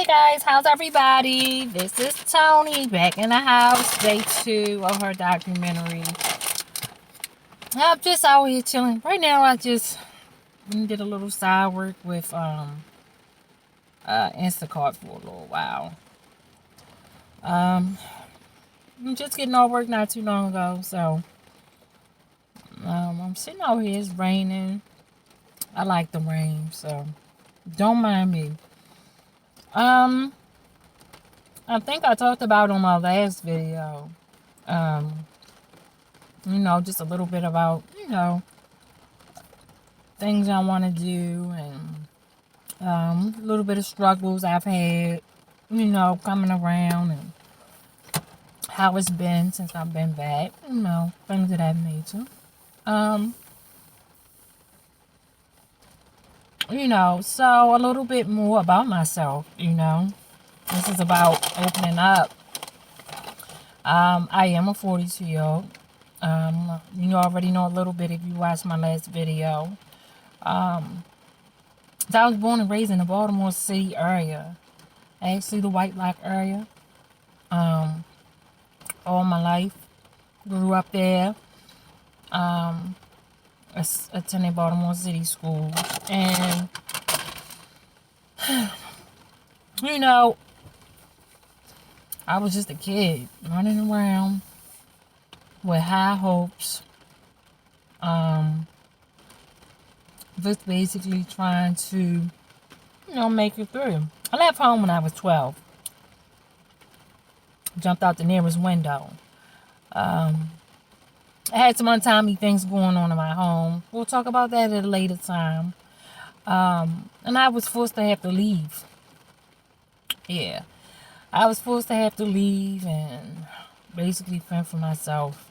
guys, how's everybody? This is Tony back in the house, day 2 of her documentary. I'm just out here chilling. Right now I just did a little side work with Instacart for a little while. I'm just getting off work not too long ago, so I'm sitting out here. It's raining. I like the rain, so don't mind me. I think I talked about on my last video, just a little bit about, things I want to do and a little bit of struggles I've had, coming around and how it's been since I've been back, things of that nature. So a little bit more about myself, This is about opening up. I am a 42-year-old. You already know a little bit if you watched my last video. So I was born and raised in the Baltimore City area. Actually, the White Lock area. All my life. Grew up there. Attended Baltimore City School. And, I was just a kid running around with high hopes. Just basically trying to, make it through. I left home when I was 12. Jumped out the nearest window. I had some untimely things going on in my home. We'll talk about that at a later time. And I was forced to have to leave. Yeah. I was forced to have to leave and basically fend for myself.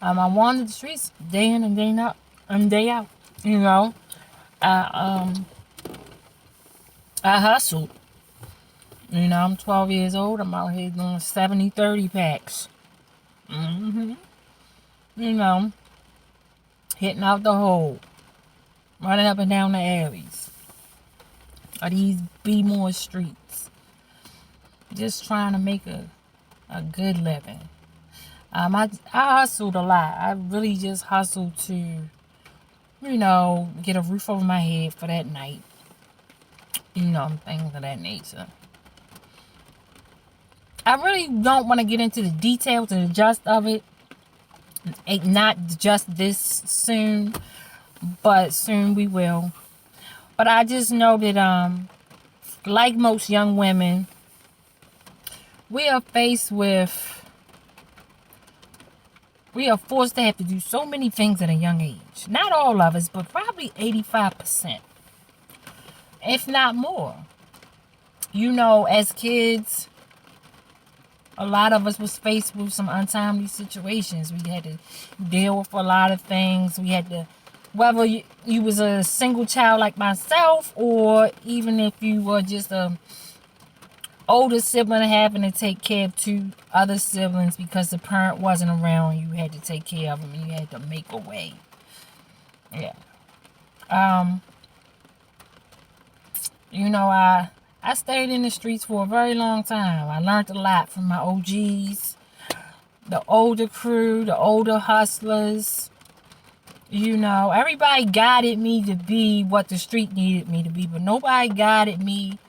I wandered the streets day in and day out. I hustled. I'm 12 years old. I'm out here doing 70-30 packs. Hitting out the hole. Running up and down the alleys. Or these B-more streets. Just trying to make a good living. I hustled a lot. I really just hustled to, get a roof over my head for that night. Things of that nature. I really don't want to get into the details and the gist of it. Not just this soon, but soon we will. But I just know that, like most young women, we are forced to have to do so many things at a young age. Not all of us, but probably 85%. If not more. As kids, a lot of us was faced with some untimely situations. We had to deal with a lot of things. We had to, whether you was a single child like myself, or even if you were just a older sibling having to take care of 2 other siblings because the parent wasn't around, you had to take care of them and you had to make a way. Yeah. I stayed in the streets for a very long time. I learned a lot from my OGs, the older crew, the older hustlers. Everybody guided me to be what the street needed me to be, but nobody guided me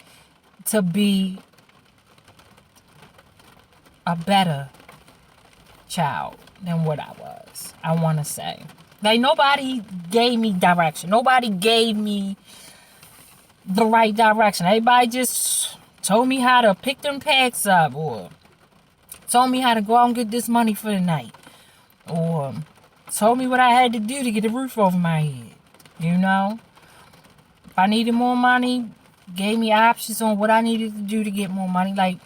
to be a better child than what I was, I want to say. Like, nobody gave me direction. Nobody gave me the right direction. Everybody just told me how to pick them packs up, or told me how to go out and get this money for the night, or told me what I had to do to get a roof over my head. If I needed more money, gave me options on what I needed to do to get more money. Like,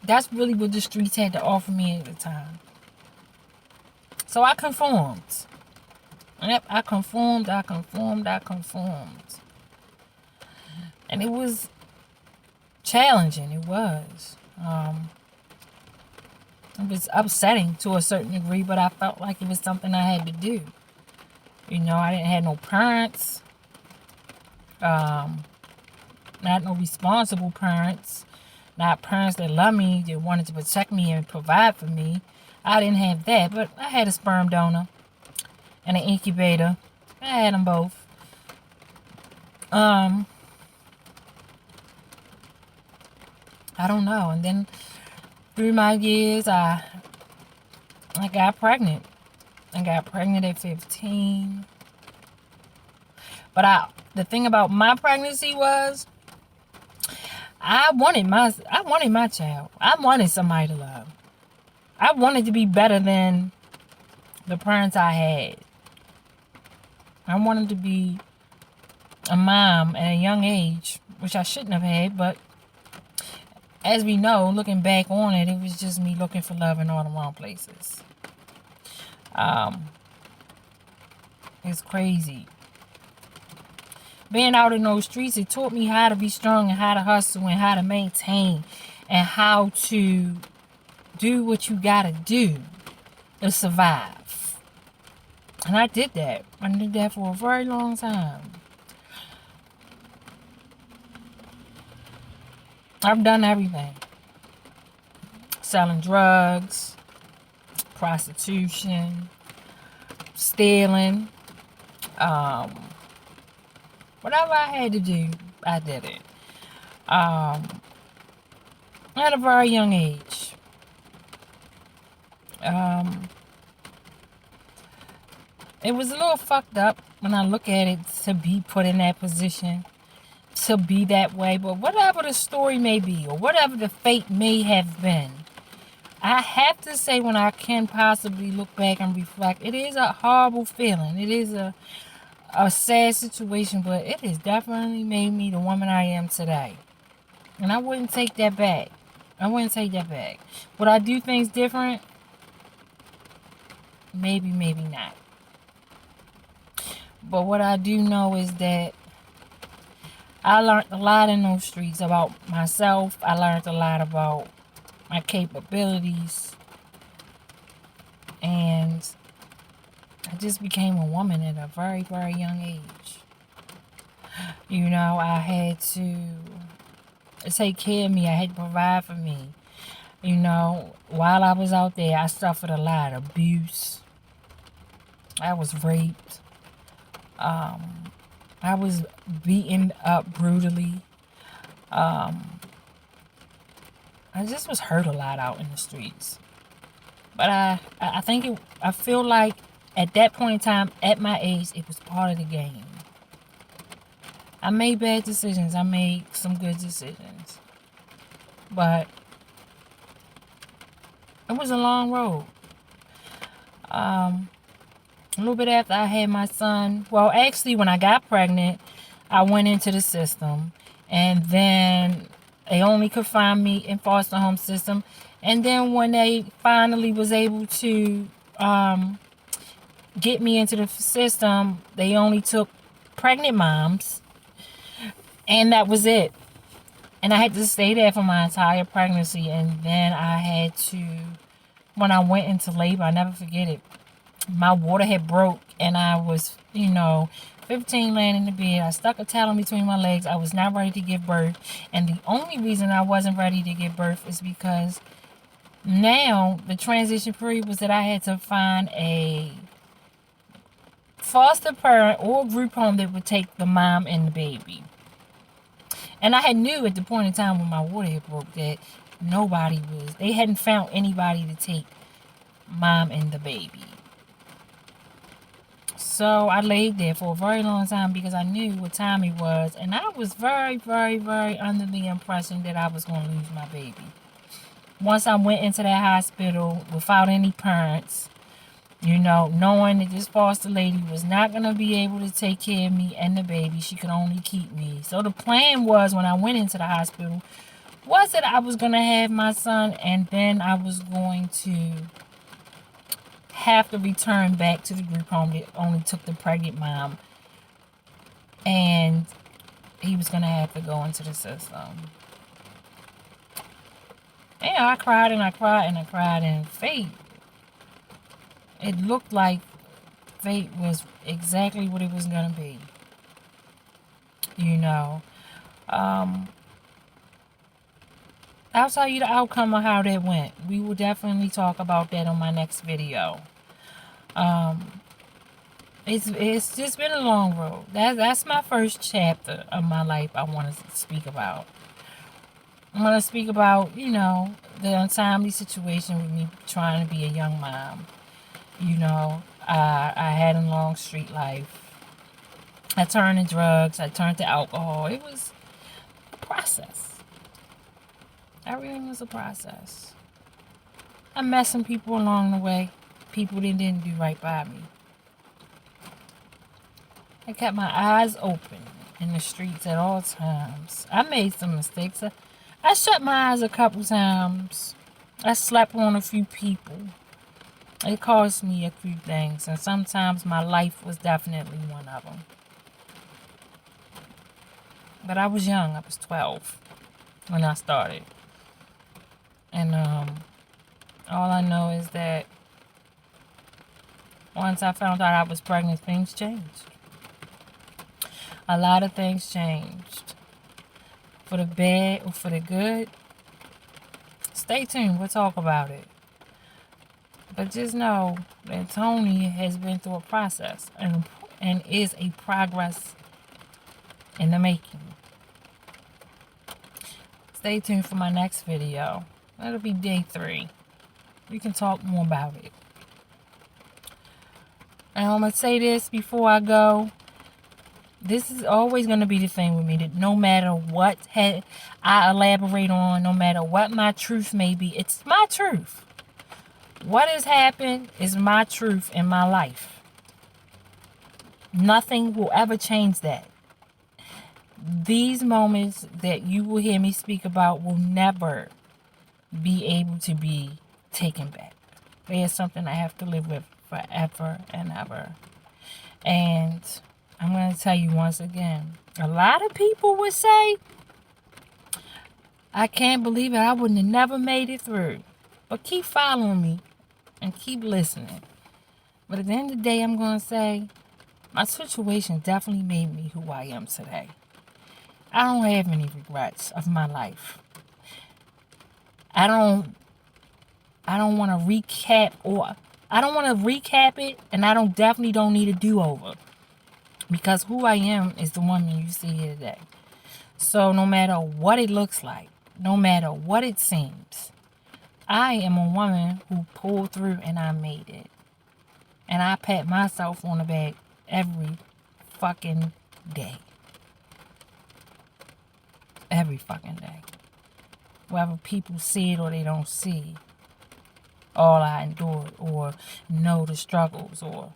that's really what the streets had to offer me at the time. So I conformed. Yep, I conformed. And it was challenging. It was. It was upsetting to a certain degree, but I felt like it was something I had to do. I didn't have no parents. not no responsible parents, not parents that love me, that wanted to protect me and provide for me. I didn't have that, but I had a sperm donor and an incubator. I had them both. I don't know. And then through my years, I got pregnant. I got pregnant at 15. But the thing about my pregnancy was I wanted my child. I wanted somebody to love. I wanted to be better than the parents I had. I wanted to be a mom at a young age, which I shouldn't have had, but as we know, looking back on it, it was just me looking for love in all the wrong places. It's crazy. Being out in those streets, it taught me how to be strong and how to hustle and how to maintain and how to do what you gotta do to survive. And I did that. I did that for a very long time. I've done everything. Selling drugs, prostitution, stealing, whatever I had to do, I did it. At a very young age. It was a little fucked up when I look at it to be put in that position, to be that way. But whatever the story may be, or whatever the fate may have been, I have to say, when I can possibly look back and reflect, it is a horrible feeling. It is a sad situation, but it has definitely made me the woman I am today. And I wouldn't take that back. Would I do things different? Maybe, maybe not. But what I do know is that I learned a lot in those streets about myself. I learned a lot about my capabilities. And I just became a woman at a very, very young age. You know, I had to take care of me. I had to provide for me. You know, while I was out there, I suffered a lot of abuse. I was raped. I was beaten up brutally. I just was hurt a lot out in the streets. But I think I feel like at that point in time, at my age, it was part of the game. I made bad decisions. I made some good decisions. But it was a long road. A little bit after I had my son, well, actually, when I got pregnant, I went into the system. And then they only could find me in foster home system. And then when they finally was able to get me into the system, they only took pregnant moms. And that was it. And I had to stay there for my entire pregnancy. And then I had to, when I went into labor, I never forget it. My water had broke and I was, 15 laying in the bed. I stuck a towel in between my legs. I was not ready to give birth. And the only reason I wasn't ready to give birth is because now the transition period was that I had to find a foster parent or group home that would take the mom and the baby. And I had knew at the point in time when my water had broke that they hadn't found anybody to take mom and the baby. So I laid there for a very long time because I knew what time it was. And I was very, very, very under the impression that I was going to lose my baby. Once I went into that hospital without any parents, knowing that this foster lady was not going to be able to take care of me and the baby. She could only keep me. So the plan was, when I went into the hospital, was that I was going to have my son and then I was going to have to return back to the group home that only took the pregnant mom, and he was gonna have to go into the system. And I cried and I cried and I cried, and it looked like fate was exactly what it was gonna be. Um, I'll tell you the outcome of how that went. We will definitely talk about that on my next video. It's just been a long road. That's my first chapter of my life I want to speak about. I want to speak about, the untimely situation with me trying to be a young mom. I had a long street life. I turned to drugs. I turned to alcohol. It was a process. Everything was a process. I met some people along the way. People that didn't do right by me. I kept my eyes open in the streets at all times. I made some mistakes. I shut my eyes a couple times. I slept on a few people. It cost me a few things, and sometimes my life was definitely one of them. But I was young. I was 12 when I started. And all I know is that once I found out I was pregnant, things changed. A lot of things changed. For the bad or for the good. Stay tuned. We'll talk about it. But just know that Tony has been through a process and is a progress in the making. Stay tuned for my next video. That'll be day 3. We can talk more about it. And I'm going to say this before I go. This is always going to be the thing with me, that no matter what I elaborate on, no matter what my truth may be, it's my truth. What has happened is my truth in my life. Nothing will ever change that. These moments that you will hear me speak about will never be able to be taken back. They are something I have to live with forever and ever. And I'm going to tell you once again, a lot of people would say, I can't believe it, I wouldn't have never made it through. But keep following me and keep listening. But at the end of the day, I'm going to say, my situation definitely made me who I am today. I don't have any regrets of my life. I don't want to recap it, and I definitely don't need a do-over. Because who I am is the woman you see here today. So no matter what it looks like, no matter what it seems, I am a woman who pulled through and I made it. And I pat myself on the back every fucking day. Every fucking day. Whether people see it or they don't see all I endured, or know the struggles, or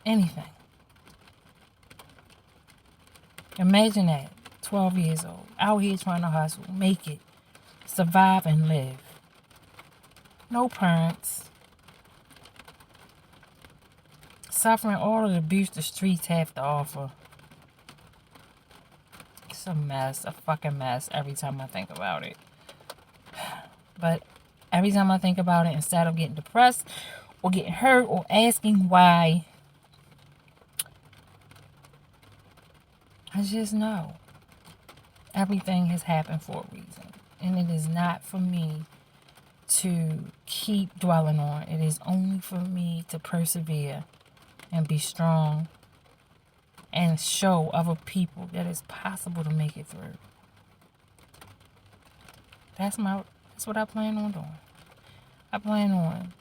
anything. Imagine that, 12 years old, out here trying to hustle, make it, survive and live. No parents. Suffering all of the abuse the streets have to offer. It's a mess, a fucking mess every time I think about it. But every time I think about it, instead of getting depressed or getting hurt or asking why, I just know everything has happened for a reason. And it is not for me to keep dwelling on. It is only for me to persevere and be strong and show other people that it's possible to make it through. That's what I plan on doing. I plan on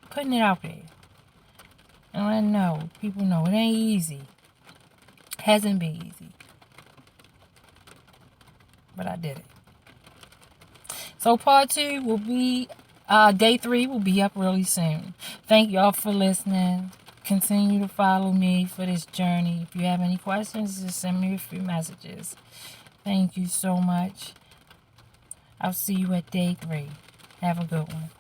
putting it out there. And I know, people know it ain't easy. Hasn't been easy. But I did it. So part 2 will be, day 3 will be up really soon. Thank y'all for listening. Continue to follow me for this journey. If you have any questions, just send me a few messages. Thank you so much. I'll see you at day 3. Have a good one.